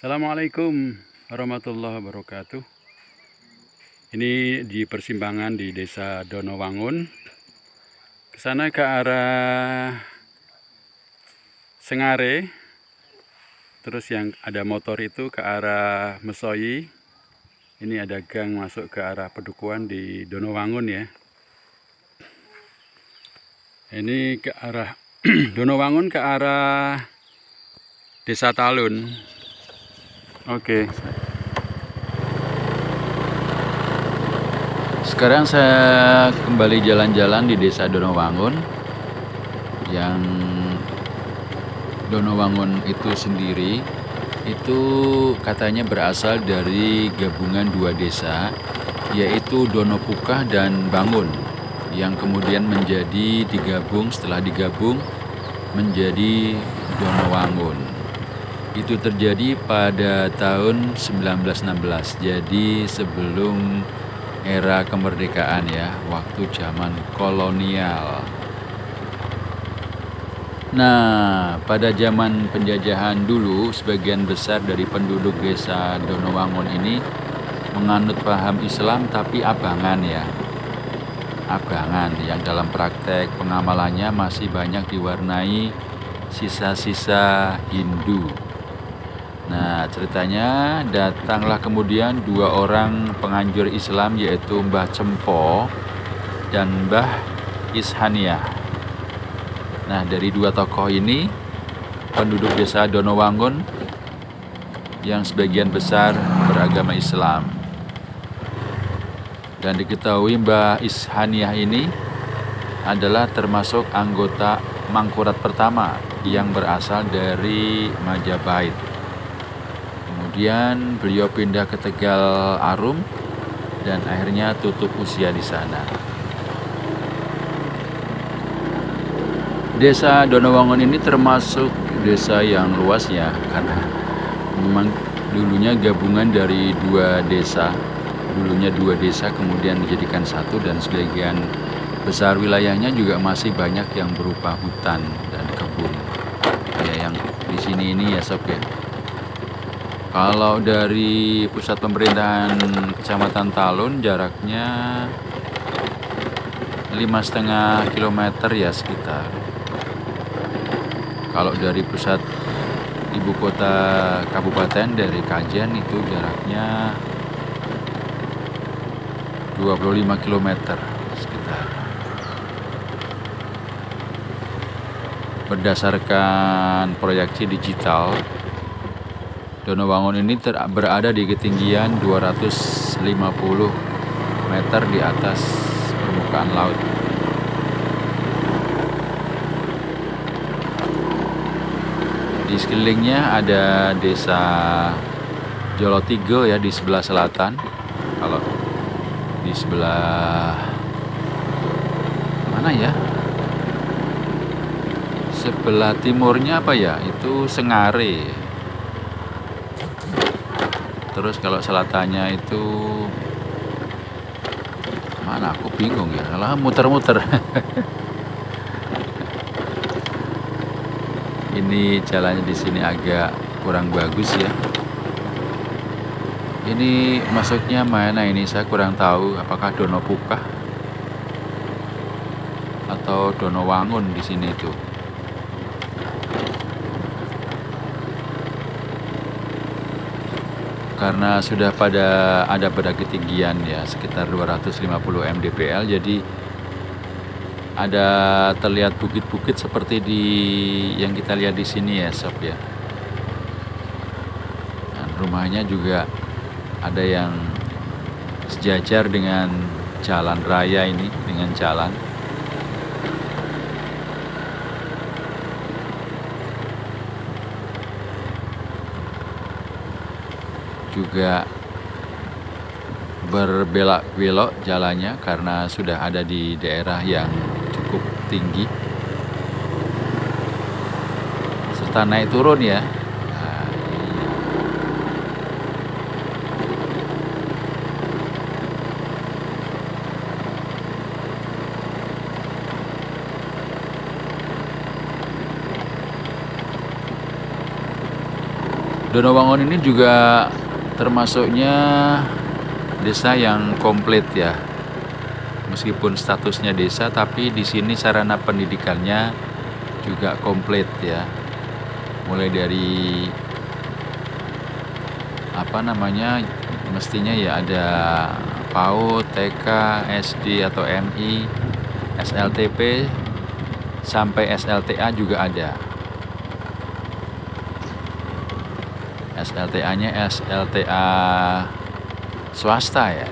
Assalamualaikum warahmatullahi wabarakatuh. Ini di persimpangan di Desa Donowangun. Ke sana ke arah Sengare. Terus yang ada motor itu ke arah Mesoyi. Ini ada gang masuk ke arah Pedukuhan di Donowangun ya. Ini ke arah Donowangun ke arah Desa Talun. Oke. Sekarang saya kembali jalan-jalan di Desa Donowangun. Yang Donowangun itu sendiri itu katanya berasal dari gabungan dua desa, yaitu Donopukah dan Bangun, yang kemudian setelah digabung menjadi Donowangun. Itu terjadi pada tahun 1916, jadi sebelum era kemerdekaan ya, waktu zaman kolonial. Nah, pada zaman penjajahan dulu, sebagian besar dari penduduk desa Donowangun ini menganut paham Islam tapi abangan ya. Abangan yang dalam praktek pengamalannya masih banyak diwarnai sisa-sisa Hindu. Nah, ceritanya datanglah kemudian dua orang penganjur Islam, yaitu Mbah Cempo dan Mbah Ishaniah. Nah, dari dua tokoh ini, penduduk desa Donowangun yang sebagian besar beragama Islam. Dan diketahui Mbah Ishaniah ini adalah termasuk anggota Mangkurat pertama yang berasal dari Majapahit. Kemudian beliau pindah ke Tegal Arum dan akhirnya tutup usia di sana. Desa Donowangun ini termasuk desa yang luas ya, karena memang dulunya gabungan dari dua desa. Dulunya dua desa kemudian dijadikan satu, dan sebagian besar wilayahnya juga masih banyak yang berupa hutan dan kebun. Kayak yang di sini ini ya sob ya. Kalau dari pusat pemerintahan Kecamatan Talun jaraknya 5,5 km ya sekitar. Kalau dari pusat ibu kota kabupaten dari Kajen itu jaraknya 25 km sekitar. Berdasarkan proyeksi digital, Donowangun ini berada di ketinggian 250 meter di atas permukaan laut. Di sekelilingnya ada desa Jolotigo ya di sebelah selatan. Kalau di sebelah mana ya? Sebelah timurnya apa ya? Itu Sengare. Terus kalau selatannya itu mana? Aku bingung ya, malah muter-muter. Ini jalannya di sini agak kurang bagus ya. Ini masuknya mana ini? Saya kurang tahu. Apakah Donopukah atau Donowangun di sini itu? Karena sudah ada pada ketinggian ya sekitar 250 mdpl, jadi ada terlihat bukit-bukit seperti yang kita lihat di sini ya sob ya. Dan rumahnya juga ada yang sejajar dengan jalan raya ini, dengan jalan. Juga berbelok-belok jalannya karena sudah ada di daerah yang cukup tinggi serta naik turun ya. Donowangun ini juga termasuknya desa yang komplit ya. Meskipun statusnya desa, tapi di sini sarana pendidikannya juga komplit ya. Mulai dari mestinya ya ada PAUD, TK, SD atau MI, SLTP sampai SLTA juga ada. SLTA-nya SLTA swasta ya.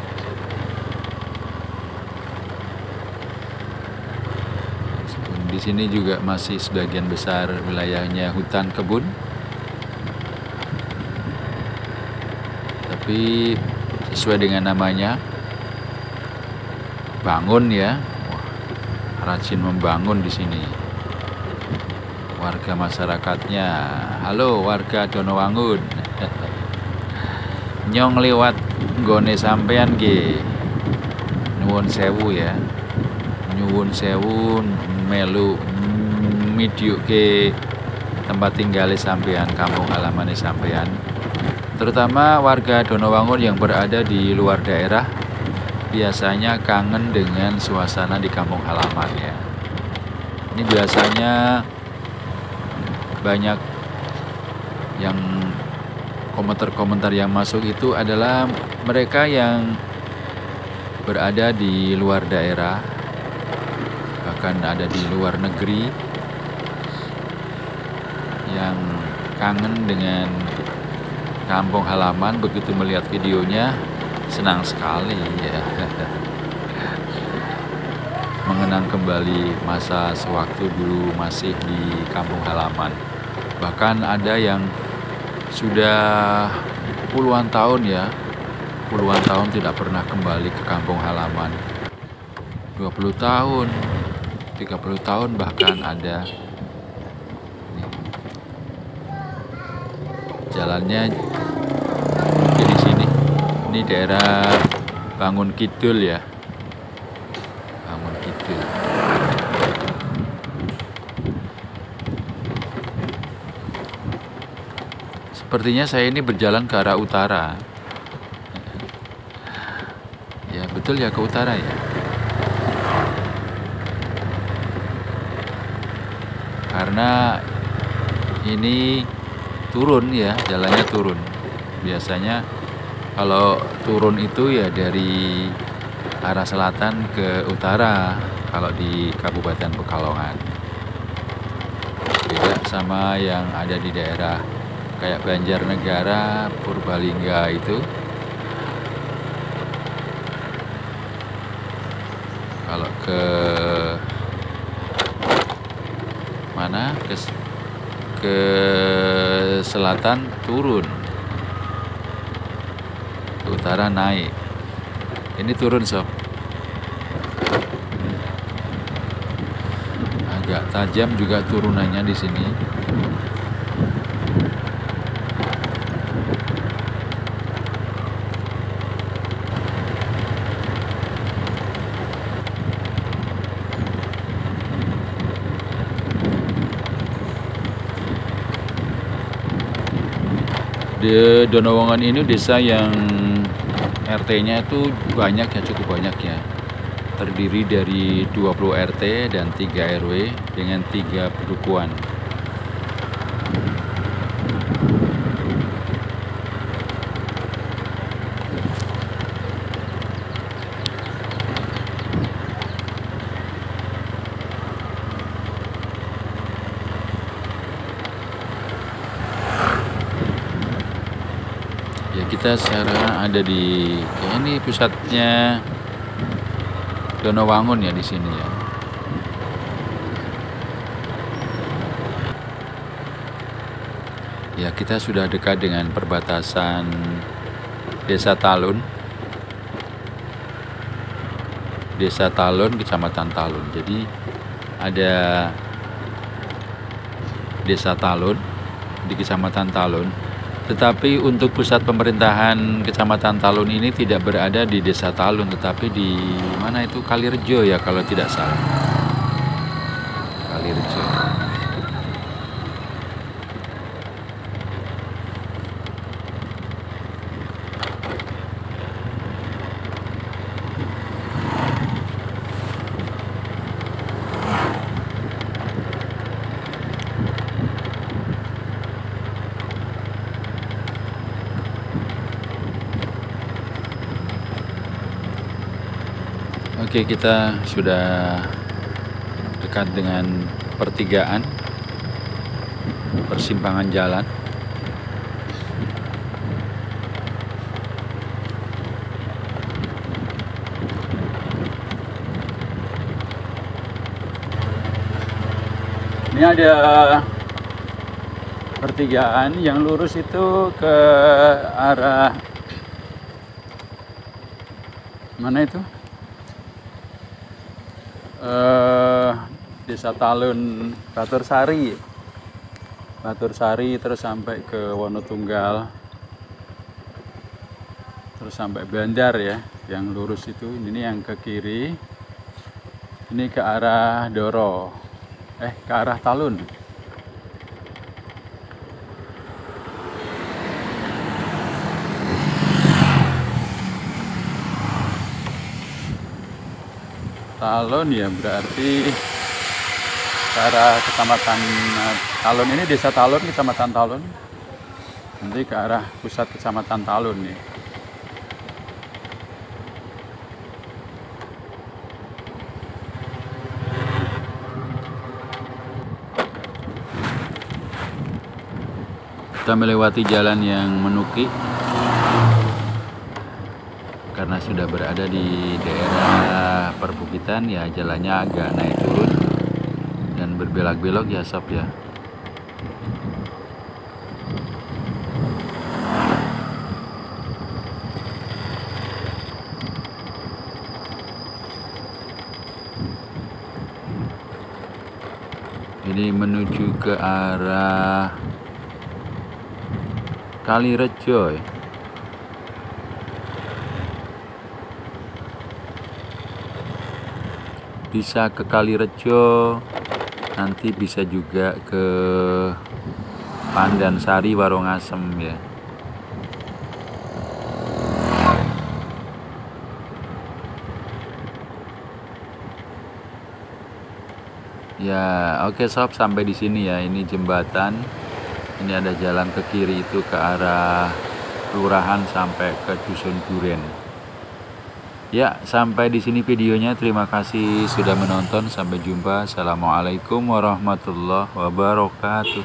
Di sini juga masih sebagian besar wilayahnya hutan kebun. Tapi sesuai dengan namanya, bangun ya. Wah, rajin membangun di sini. Warga masyarakatnya, halo warga Donowangun. Nyong lewat nggone sampean ge. Nuwun sewu ya. Nyuwun sewu melu midyuk ke tempat tinggal sampean, kampung halaman sampean. Terutama warga Donowangun yang berada di luar daerah biasanya kangen dengan suasana di kampung halaman ya. Ini biasanya banyak yang komentar-komentar yang masuk itu adalah mereka yang berada di luar daerah, bahkan ada di luar negeri, yang kangen dengan kampung halaman. Begitu melihat videonya senang sekali ya. Mengenang kembali masa sewaktu dulu masih di kampung halaman. Bahkan ada yang sudah puluhan tahun ya, puluhan tahun tidak pernah kembali ke kampung halaman. 20 tahun, 30 tahun bahkan ada. Jalannya di sini. Ini daerah Bangun Kidul ya. Bangun Kidul. Sepertinya saya ini berjalan ke arah utara. Ya, betul ya, ke utara ya. Karena ini turun ya, jalannya turun. Biasanya kalau turun itu ya dari arah selatan ke utara kalau di Kabupaten Pekalongan. Beda sama yang ada di daerah kayak Banjarnegara, Purbalingga itu. Kalau ke mana? Ke selatan turun, ke utara naik. Ini turun sob, agak tajam juga turunannya di sini. Di Donowangun ini desa yang RT-nya itu banyak ya, cukup banyak ya. Terdiri dari 20 RT dan 3 RW dengan 3 pedukuhan. Ya, kita sekarang ada di kayak ini pusatnya Donowangun ya di sini ya. Ya, kita sudah dekat dengan perbatasan Desa Talun. Desa Talun, Kecamatan Talun. Jadi ada Desa Talun di Kecamatan Talun. Tetapi untuk pusat pemerintahan Kecamatan Talun ini tidak berada di Desa Talun, tetapi di mana itu, Kalirejo ya kalau tidak salah. Kalirejo. Oke, kita sudah dekat dengan pertigaan, persimpangan jalan. Ini ada pertigaan yang lurus itu ke arah mana itu? Desa Talun, Batursari, terus sampai ke Wonotunggal, terus sampai Bandar ya. Yang lurus itu, ini yang ke kiri, ini ke arah Doro, ke arah Talun. Talun ya, berarti ke arah kecamatan Talun, ini desa Talun, kecamatan Talun, nanti ke arah pusat kecamatan Talun nih. Kita melewati jalan yang menuki karena sudah berada di daerah perbukitan ya, jalannya agak naik turun dan berbelok-belok ya sob ya. Ini menuju ke arah Kalirejo ya. Bisa ke Kalirejo, nanti bisa juga ke Pandansari, Warongasem ya. Ya, oke sob, sampai di sini ya. Ini jembatan. Ini ada jalan ke kiri itu ke arah kelurahan sampai ke Dusun Duren. Ya, sampai di sini videonya. Terima kasih sudah menonton. Sampai jumpa. Assalamualaikum warahmatullahi wabarakatuh.